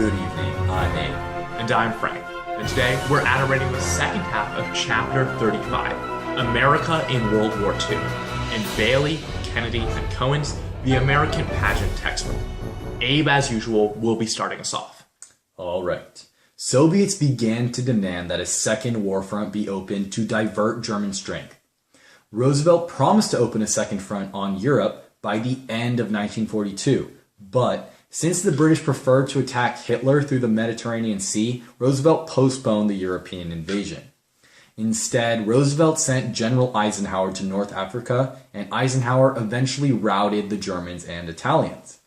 Good evening, I'm Abe. And I'm Frank. And today we're admiring the second half of Chapter 35, America in World War II, in Bailey, Kennedy, and Cohen's The American Pageant textbook. Abe, as usual, will be starting us off. All right. Soviets began to demand that a second war front be opened to divert German strength. Roosevelt promised to open a second front on Europe by the end of 1942, but since the British preferred to attack Hitler through the Mediterranean Sea, Roosevelt postponed the European invasion. Instead, Roosevelt sent General Eisenhower to North Africa, and Eisenhower eventually routed the Germans and Italians.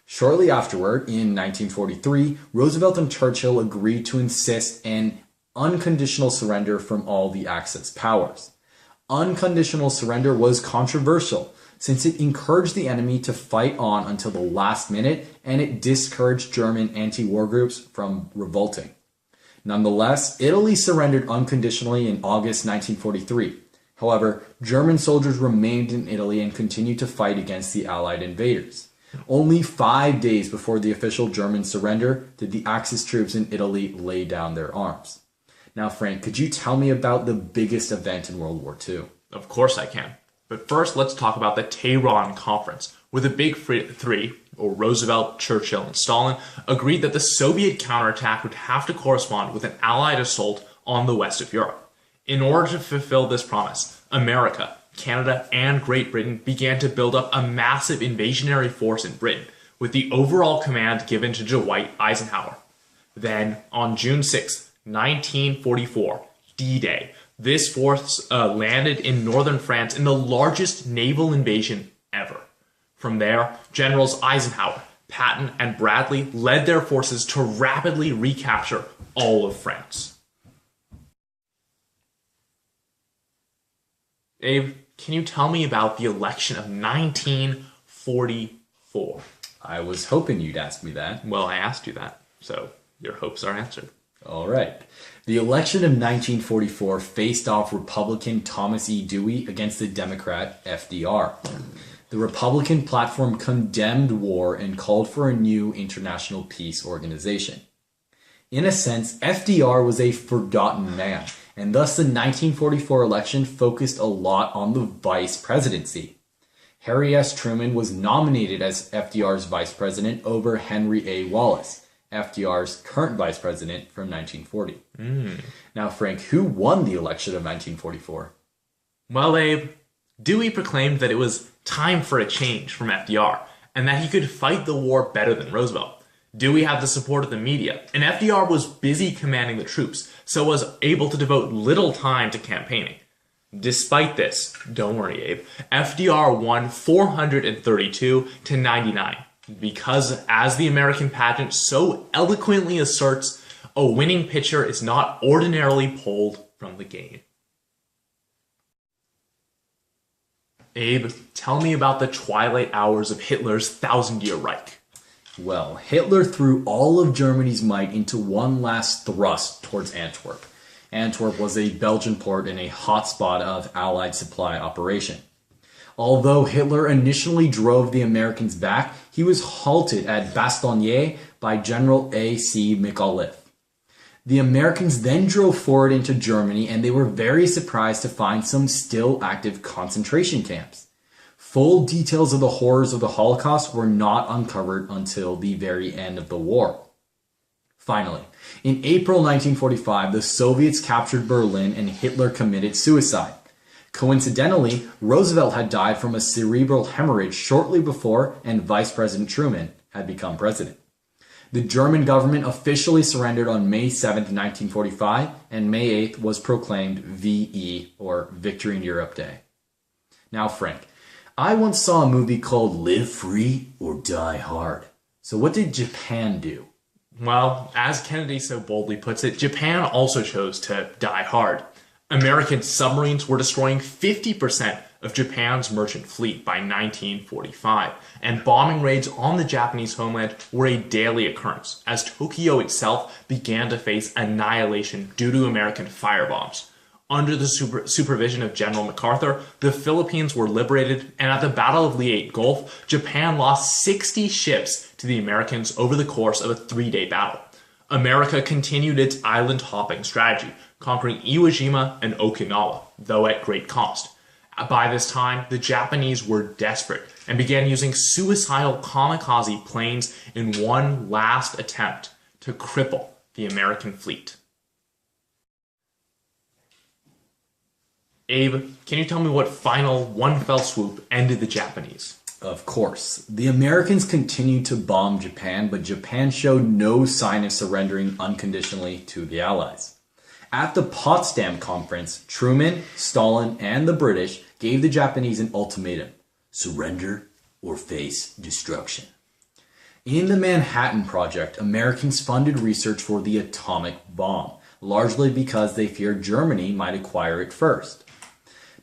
Shortly afterward, in 1943, Roosevelt and Churchill agreed to insist an unconditional surrender from all the Axis powers. Unconditional surrender was controversial, since it encouraged the enemy to fight on until the last minute, and it discouraged German anti-war groups from revolting. Nonetheless, Italy surrendered unconditionally in August 1943. However, German soldiers remained in Italy and continued to fight against the Allied invaders. Only 5 days before the official German surrender did the Axis troops in Italy lay down their arms. Now, Frank, could you tell me about the biggest event in World War II? Of course I can. But first, let's talk about the Tehran Conference, where the Big Three, or Roosevelt, Churchill, and Stalin, agreed that the Soviet counterattack would have to correspond with an Allied assault on the west of Europe. In order to fulfill this promise, America, Canada, and Great Britain began to build up a massive invasionary force in Britain, with the overall command given to Dwight Eisenhower. Then, on June 6, 1944, D-Day, this force landed in northern France in the largest naval invasion ever. From there, Generals Eisenhower, Patton, and Bradley led their forces to rapidly recapture all of France. Abe, can you tell me about the election of 1944? I was hoping you'd ask me that. Well, I asked you that, so your hopes are answered. All right. The election of 1944 faced off Republican Thomas E. Dewey against the Democrat FDR. The Republican platform condemned war and called for a new international peace organization. In a sense, FDR was a forgotten man, and thus the 1944 election focused a lot on the vice presidency. Harry S. Truman was nominated as FDR's vice president over Henry A. Wallace, FDR's current vice president from 1940. Now, Frank, who won the election of 1944? Well, Abe, Dewey proclaimed that it was time for a change from FDR, and that he could fight the war better than Roosevelt. Dewey had the support of the media, and FDR was busy commanding the troops, so was able to devote little time to campaigning. Despite this, don't worry, Abe, FDR won 432 to 99. Because, as the American Pageant so eloquently asserts, a winning pitcher is not ordinarily pulled from the game. Abe, tell me about the twilight hours of Hitler's thousand-year Reich. Well, Hitler threw all of Germany's might into one last thrust towards Antwerp. Antwerp was a Belgian port and a hotspot of Allied supply operation. Although Hitler initially drove the Americans back, he was halted at Bastogne by General A.C. McAuliffe. The Americans then drove forward into Germany, and they were very surprised to find some still active concentration camps. Full details of the horrors of the Holocaust were not uncovered until the very end of the war. Finally, in April 1945, the Soviets captured Berlin and Hitler committed suicide. Coincidentally, Roosevelt had died from a cerebral hemorrhage shortly before, and Vice President Truman had become president. The German government officially surrendered on May 7, 1945, and May 8th was proclaimed VE, or Victory in Europe Day. Now, Frank, I once saw a movie called Live Free or Die Hard. So what did Japan do? Well, as Kennedy so boldly puts it, Japan also chose to die hard. American submarines were destroying 50% of Japan's merchant fleet by 1945, and bombing raids on the Japanese homeland were a daily occurrence, as Tokyo itself began to face annihilation due to American firebombs. Under the supervision of General MacArthur, the Philippines were liberated, and at the Battle of Leyte Gulf, Japan lost 60 ships to the Americans over the course of a 3-day battle. America continued its island-hopping strategy, conquering Iwo Jima and Okinawa, though at great cost. By this time, the Japanese were desperate and began using suicidal kamikaze planes in one last attempt to cripple the American fleet. Abe, can you tell me what final one fell swoop ended the Japanese? Of course. The Americans continued to bomb Japan, but Japan showed no sign of surrendering unconditionally to the Allies. At the Potsdam Conference, Truman, Stalin, and the British gave the Japanese an ultimatum: surrender or face destruction. In the Manhattan Project, Americans funded research for the atomic bomb, largely because they feared Germany might acquire it first.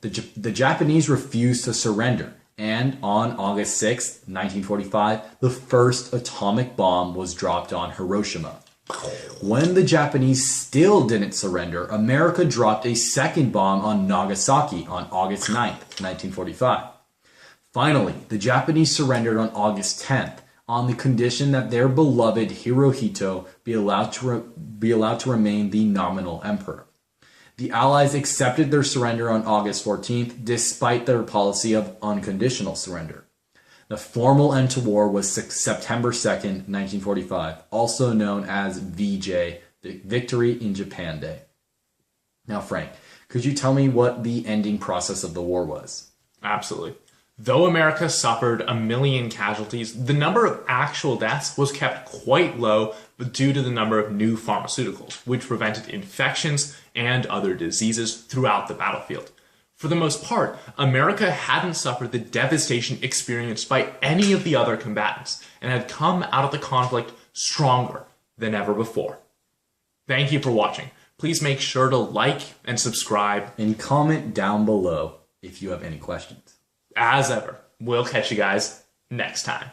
The Japanese refused to surrender, and on August 6, 1945, the first atomic bomb was dropped on Hiroshima. When the Japanese still didn't surrender, America dropped a second bomb on Nagasaki on August 9, 1945. Finally, the Japanese surrendered on August 10th on the condition that their beloved Hirohito be allowed to remain the nominal emperor. The Allies accepted their surrender on August 14th, despite their policy of unconditional surrender. The formal end to war was September 2nd, 1945, also known as VJ, the Victory in Japan Day. Now, Frank, could you tell me what the ending process of the war was? Absolutely. Though America suffered 1 million casualties, the number of actual deaths was kept quite low due to the number of new pharmaceuticals, which prevented infections and other diseases throughout the battlefield. For the most part, America hadn't suffered the devastation experienced by any of the other combatants and had come out of the conflict stronger than ever before. Thank you for watching. Please make sure to like and subscribe. And comment down below if you have any questions. As ever, we'll catch you guys next time.